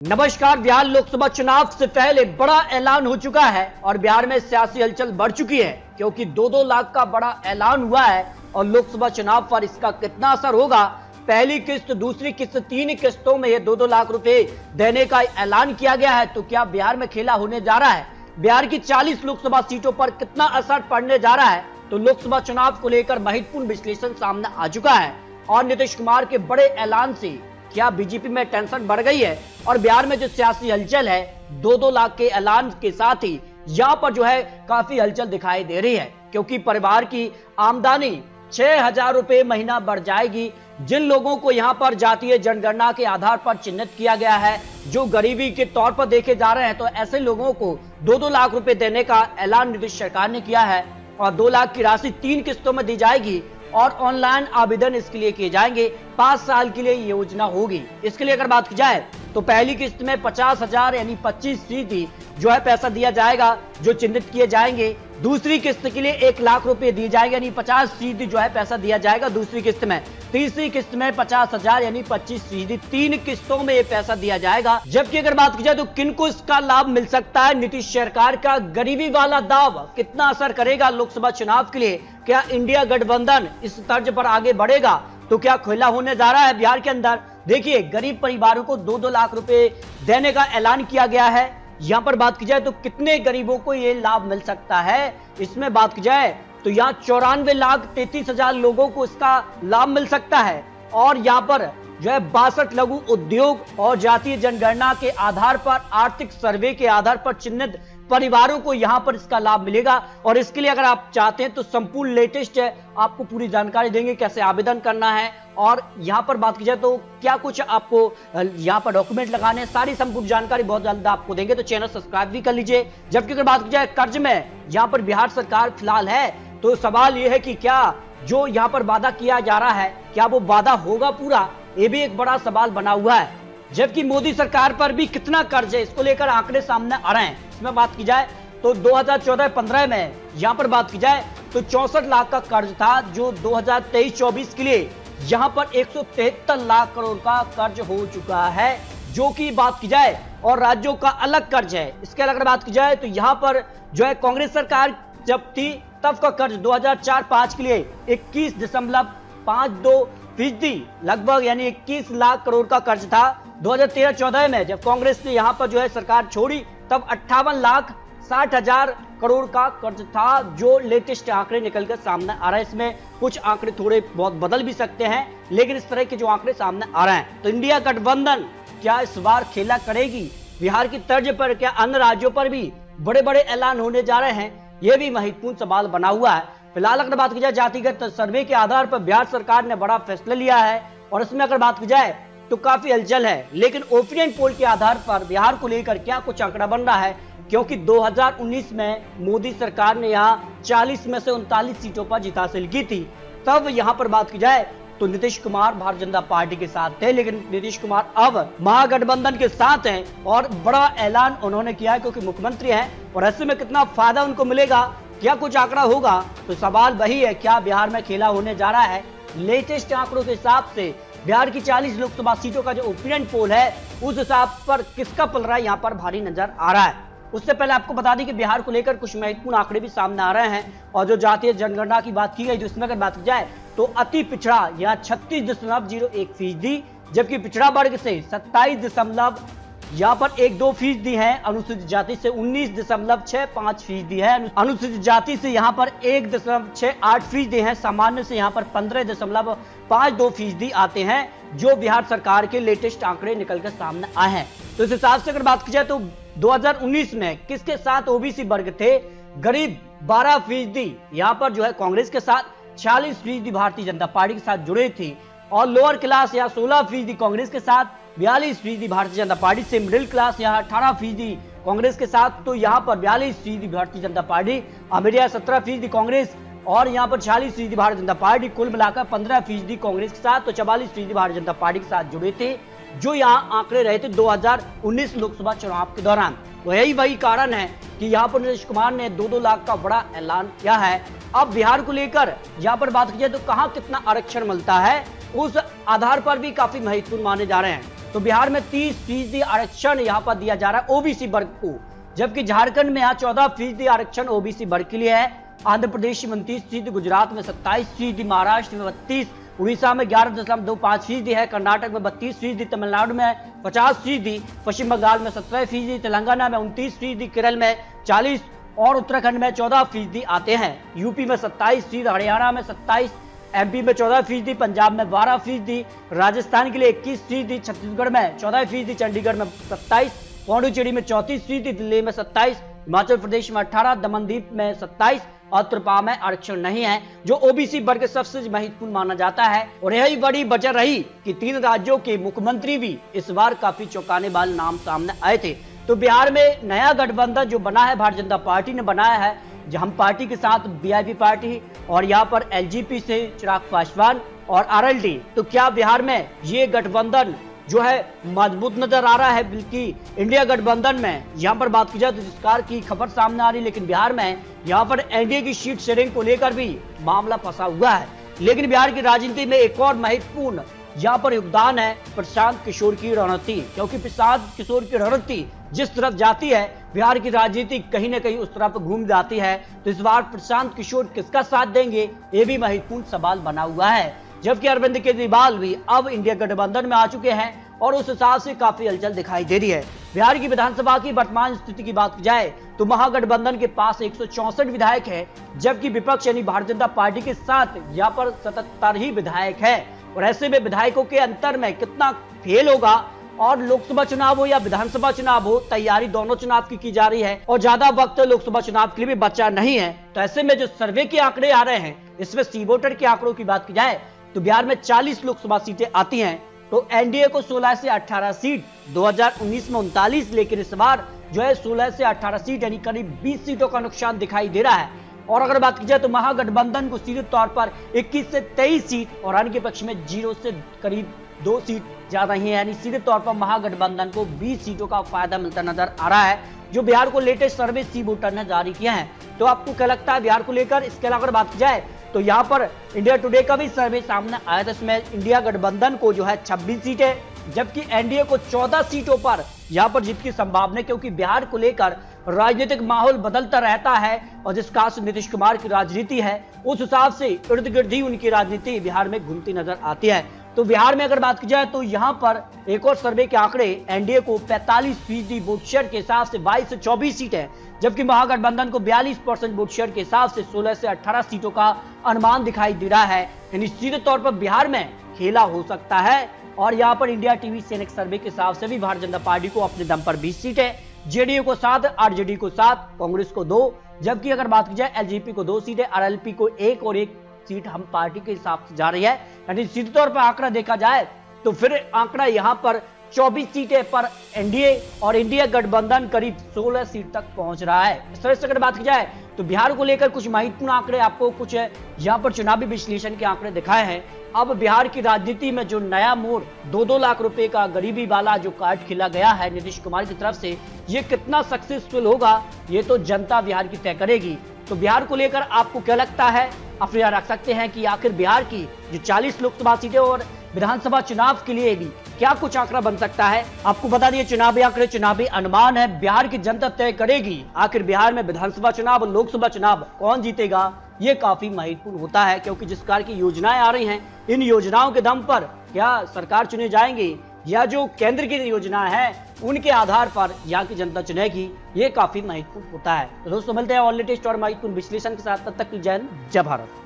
नमस्कार। बिहार लोकसभा चुनाव से पहले बड़ा ऐलान हो चुका है और बिहार में सियासी हलचल बढ़ चुकी है क्योंकि 2-2 लाख का बड़ा ऐलान हुआ है और लोकसभा चुनाव पर इसका कितना असर होगा, पहली किस्त, दूसरी किस्त, 3 किस्तों में ये 2-2 लाख रुपए देने का ऐलान किया गया है। तो क्या बिहार में खेला होने जा रहा है? बिहार की 40 लोकसभा सीटों पर कितना असर पड़ने जा रहा है? तो लोकसभा चुनाव को लेकर महत्वपूर्ण विश्लेषण सामने आ चुका है और नीतीश कुमार के बड़े ऐलान से क्या बीजेपी में टेंशन बढ़ गई है और बिहार में जो सियासी हलचल है 2-2 लाख के ऐलान के साथ ही यहाँ पर जो है काफी हलचल दिखाई दे रही है क्योंकि परिवार की आमदनी 6,000 रुपए महीना बढ़ जाएगी। जिन लोगों को यहाँ पर जातीय जनगणना के आधार पर चिन्हित किया गया है, जो गरीबी के तौर पर देखे जा रहे हैं, तो ऐसे लोगों को 2-2 लाख रुपए देने का ऐलान नीतीश सरकार ने किया है और 2 लाख की राशि 3 किस्तों में दी जाएगी और ऑनलाइन आवेदन इसके लिए किए जाएंगे। 5 साल के लिए योजना होगी। इसके लिए अगर बात की जाए तो पहली किस्त में 50,000 यानी 25% जो है पैसा दिया जाएगा जो चिन्हित किए जाएंगे। दूसरी किस्त के लिए 1 लाख रुपए दिए जाएंगे यानी 50% जो है पैसा दिया जाएगा दूसरी किस्त में। तीसरी किस्त में 50,000 यानी 25%, 3 किस्तों में ये पैसा दिया जाएगा। जबकि अगर बात की जाए तो किनको इसका लाभ मिल सकता है? नीतीश सरकार का गरीबी वाला दाव कितना असर करेगा लोकसभा चुनाव के लिए? क्या इंडिया गठबंधन इस तर्ज पर आगे बढ़ेगा? तो क्या खुला होने जा रहा है बिहार के अंदर? देखिए, गरीब परिवारों को 2-2 लाख रुपए देने का ऐलान किया गया है। यहाँ पर बात की जाए तो कितने गरीबों को ये लाभ मिल सकता है, इसमें बात की जाए तो यहाँ 94,33,000 लोगों को इसका लाभ मिल सकता है और यहाँ पर जो है 62 लघु उद्योग और जातीय जनगणना के आधार पर, आर्थिक सर्वे के आधार पर चिन्हित परिवारों को यहाँ पर इसका लाभ मिलेगा। और इसके लिए अगर आप चाहते हैं तो संपूर्ण लेटेस्ट है, आपको पूरी जानकारी देंगे कैसे आवेदन करना है और यहाँ पर बात की जाए तो क्या कुछ आपको यहाँ पर डॉक्यूमेंट लगाने हैं, सारी संपूर्ण जानकारी बहुत जल्द आपको देंगे। तो चैनल सब्सक्राइब भी कर लीजिए। जबकि अगर बात की जाए कर्ज में यहाँ पर बिहार सरकार फिलहाल है, तो सवाल यह है कि क्या जो यहाँ पर वादा किया जा रहा है क्या वो वादा होगा पूरा? ये भी एक बड़ा सवाल बना हुआ है। जबकि मोदी सरकार पर भी कितना कर्ज है, इसको लेकर आंकड़े सामने आ रहे हैं। इसमें बात की जाए तो 2014-15 में यहाँ पर बात की जाए तो 64 लाख का कर्ज था, जो 2023-24 के लिए यहाँ पर 173 लाख करोड़ का कर्ज हो चुका है, जो कि बात की जाए और राज्यों का अलग कर्ज है। इसके अगर बात की जाए तो यहाँ पर जो है कांग्रेस सरकार जब थी तब का कर्ज 2004-5 के लिए 21.52% लगभग यानी 21 लाख करोड़ का कर्ज था। 2013-14 में जब कांग्रेस ने यहाँ पर जो है सरकार छोड़ी तब 58,60,000 करोड़ का कर्ज था, जो लेटेस्ट आंकड़े निकलकर सामने आ रहे हैं। इसमें कुछ आंकड़े थोड़े बहुत बदल भी सकते हैं, लेकिन इस तरह के जो आंकड़े सामने आ रहे हैं। तो इंडिया गठबंधन क्या इस बार खेला करेगी बिहार की तर्ज पर? क्या अन्य राज्यों पर भी बड़े बड़े ऐलान होने जा रहे हैं? यह भी महत्वपूर्ण सवाल बना हुआ है। फिलहाल अगर बात की जाए जातिगत सर्वे के आधार पर बिहार सरकार ने बड़ा फैसला लिया है और इसमें अगर बात की जाए तो काफी हलचल है। लेकिन ओपिनियन पोल के आधार पर बिहार को लेकर क्या कुछ आंकड़ा बन रहा है, क्योंकि 2019 में मोदी सरकार ने यहाँ 40 में से 39 सीटों पर जीत हासिल की थी। तब यहाँ पर बात की जाए तो नीतीश कुमार भारतीय जनता पार्टी के साथ थे, लेकिन नीतीश कुमार अब महागठबंधन के साथ हैं और बड़ा ऐलान उन्होंने किया है क्योंकि मुख्यमंत्री हैं। और ऐसे में कितना फायदा उनको मिलेगा, क्या कुछ आंकड़ा होगा? तो सवाल वही है, क्या बिहार में खेला होने जा रहा है? लेटेस्ट आंकड़ों के हिसाब से बिहार की 40 लोकसभा सीटों का जो ओपिनियन पोल है उस हिसाब पर किसका पलड़ा यहाँ पर भारी नजर आ रहा है। उससे पहले आपको बता दें कि बिहार को लेकर कुछ महत्वपूर्ण आंकड़े भी सामने आ रहे हैं और जो जातीय जनगणना की बात की गई, जिसमें अगर बात की जाए तो अति पिछड़ा यहाँ 36.01%, जबकि पिछड़ा वर्ग से 27.12% है, अनुसूचित जाति से 19.65% है, अनुसूचित जाति से यहाँ पर 1.68% है, सामान्य से यहाँ पर 15.52% आते हैं, जो बिहार सरकार के लेटेस्ट आंकड़े निकलकर सामने आए हैं। तो इस हिसाब से अगर बात की जाए तो 2019 में किसके साथ ओबीसी वर्ग थे? गरीब 12% यहाँ पर जो है कांग्रेस के साथ, 40% भारतीय जनता पार्टी के साथ जुड़े थी और लोअर क्लास यहाँ 16% कांग्रेस के साथ, 42% भारतीय जनता पार्टी से, मिडिल क्लास यहाँ 18% कांग्रेस के साथ। तो यहाँ पर 42% भारतीय जनता पार्टी, मीडिया 17% कांग्रेस और यहाँ पर 46% भारतीय जनता पार्टी, कुल मिलाकर 15% कांग्रेस के साथ, तो 44% भारतीय जनता पार्टी के साथ जुड़े थे, जो यहाँ आंकड़े रहे थे 2019 लोकसभा चुनाव के दौरान। तो यही वही कारण है कि यहाँ पर नीतीश कुमार ने 2-2 लाख का बड़ा ऐलान किया है। अब बिहार को लेकर यहाँ पर बात की जाए तो कहाँ कितना आरक्षण मिलता है, उस आधार पर भी काफी महत्वपूर्ण माने जा रहे हैं। तो बिहार में 30% आरक्षण यहाँ पर दिया जा रहा है ओबीसी वर्ग को, जबकि झारखंड में यहाँ 14% आरक्षण ओबीसी वर्ग के लिए है। आंध्र प्रदेश में 29%, गुजरात में 27%, महाराष्ट्र में 32%, उड़ीसा में 11.25% है, कर्नाटक में 32%, तमिलनाडु में 50%, पश्चिम बंगाल में 17%, तेलंगाना में 29%, केरल में 40% और उत्तराखंड में 14% आते हैं। यूपी में 27%, हरियाणा में 27%, एमपी में 14%, पंजाब में 12%, राजस्थान के लिए 21%, छत्तीसगढ़ में 14%, चंडीगढ़ में 27%, पौंडुचेरी में 34%, दिल्ली में 27%, हिमाचल प्रदेश में 18%, दमनदीप में 27% और त्रिपुरा में आरक्षण नहीं है, जो ओबीसी वर्ग के सबसे महत्वपूर्ण माना जाता है। और यही बड़ी वजह रही कि 3 राज्यों के मुख्यमंत्री भी इस बार काफी चौंकाने वाले नाम सामने आए थे। तो बिहार में नया गठबंधन जो बना है, भारतीय जनता पार्टी ने बनाया है, हम पार्टी के साथ वीआईपी पार्टी और यहाँ पर एलजेपी से चिराग पासवान और आरएलडी। तो क्या बिहार में ये गठबंधन जो है मजबूत नजर आ रहा है? बल्कि इंडिया गठबंधन में यहाँ पर बात की जाए तो जिसकार की खबर सामने आ रही, लेकिन बिहार में यहाँ पर एनडीए की सीट शेयरिंग को लेकर भी मामला फंसा हुआ है। लेकिन बिहार की राजनीति में एक और महत्वपूर्ण यहाँ पर योगदान है प्रशांत किशोर की रणनीति, क्योंकि प्रशांत किशोर की रणनीति जिस तरफ जाती है, बिहार की राजनीति कहीं ना कहीं उस तरफ घूम जाती है। तो इस बार प्रशांत किशोर किसका साथ देंगे, ये भी महत्वपूर्ण सवाल बना हुआ है। जबकि अरविंद केजरीवाल भी अब इंडिया गठबंधन में आ चुके हैं और उस हिसाब से काफी हलचल दिखाई दे रही है। बिहार की विधानसभा की वर्तमान स्थिति की बात की जाए तो महागठबंधन के पास 164 विधायक है, जबकि विपक्ष यानी भारतीय जनता पार्टी के साथ यहाँ पर 77 ही विधायक है। और ऐसे में विधायकों के अंतर में कितना फेल होगा, और लोकसभा चुनाव हो या विधानसभा चुनाव हो, तैयारी दोनों चुनाव की जा रही है और ज्यादा वक्त लोकसभा चुनाव के लिए भी बचा नहीं है। तो ऐसे में जो सर्वे के आंकड़े आ रहे हैं, इसमें सी वोटर के आंकड़ों की बात की जाए तो बिहार में 40 लोकसभा सीटें आती हैं। तो एनडीए को 16 से 18 सीट, 2019 में 39, लेकिन इस बार जो है 16 से 18 सीट यानी करीब 20 सीटों का नुकसान दिखाई दे रहा है। और अगर बात की जाए तो महागठबंधन को सीधे तौर पर 21 से 23 सीट और अन्य के पक्ष में 0 से करीब 2 सीट ज्यादा ही है, यानी सीधे तौर पर महागठबंधन को 20 सीटों का फायदा मिलता नजर आ रहा है, जो बिहार को लेटेस्ट सर्वे सी वोटर ने जारी किया है। तो आपको क्या लगता है बिहार को लेकर? इसके अलावा अगर बात की जाए तो यहाँ पर इंडिया टुडे का भी सर्वे सामने आया था, इसमें इंडिया गठबंधन को जो है 26 सीटें, जबकि एनडीए को 14 सीटों पर यहाँ पर जीत की संभावना, क्योंकि बिहार को लेकर राजनीतिक माहौल बदलता रहता है और जिस खास नीतीश कुमार की राजनीति है उस हिसाब से इर्द गिर्द ही उनकी राजनीति बिहार में घूमती नजर आती है। तो बिहार में अगर बात की जाए तो यहाँ पर एक और सर्वे के आंकड़े एनडीए को 45% वोट शेयर के हिसाब से 22 से 24 सीटें, जबकि महागठबंधन को 42% वोट शेयर के हिसाब से 16 से 18 सीटों का अनुमान दिखाई दे रहा है। यानी सीधे तौर पर बिहार में खेला हो सकता है। और यहाँ पर इंडिया टीवी सैनिक सर्वे के हिसाब से भी भारतीय जनता पार्टी को अपने दम पर 20 सीटें, जेडीयू को 7, आरजेडी को 7, कांग्रेस को 2, जबकि अगर बात की जाए एलजेपी को 2 सीटें, आरएलपी को 1 और 1 सीट हम पार्टी के हिसाब से जा रही है। यानी सीधे तौर पर आंकड़ा देखा जाए तो फिर आंकड़ा यहाँ पर 24 सीटें पर एनडीए और इंडिया गठबंधन करीब 16 सीट तक पहुंच रहा है। इस तरह से अगर बात की जाए तो बिहार को लेकर कुछ महत्वपूर्ण आंकड़े आपको कुछ यहाँ पर चुनावी विश्लेषण के आंकड़े दिखाए हैं। अब बिहार की राजनीति में जो नया मोड़ 2-2 लाख रुपए का गरीबी वाला जो कार्ड खिला गया है नीतीश कुमार की तरफ से, ये कितना सक्सेसफुल होगा ये तो जनता बिहार की तय करेगी। तो बिहार को लेकर आपको क्या लगता है? आप यहाँ रख सकते हैं कि आखिर बिहार की जो 40 लोकसभा सीटें और विधानसभा चुनाव के लिए भी क्या कुछ आंकड़ा बन सकता है। आपको बता दिए चुनावी आंकड़े चुनावी अनुमान है, बिहार की जनता तय करेगी आखिर बिहार में विधानसभा चुनाव और लोकसभा चुनाव कौन जीतेगा। ये काफी महत्वपूर्ण होता है क्योंकि जिस प्रकार की योजनाएं आ रही हैं, इन योजनाओं के दम पर क्या सरकार चुने जाएंगे या जो केंद्र की योजना है उनके आधार पर यहाँ की जनता चुनेगी, ये काफी महत्वपूर्ण होता है। तो दोस्तों मिलते हैं और लेटेस्ट और महत्वपूर्ण विश्लेषण के साथ, तब तक जय हिंद जय भारत।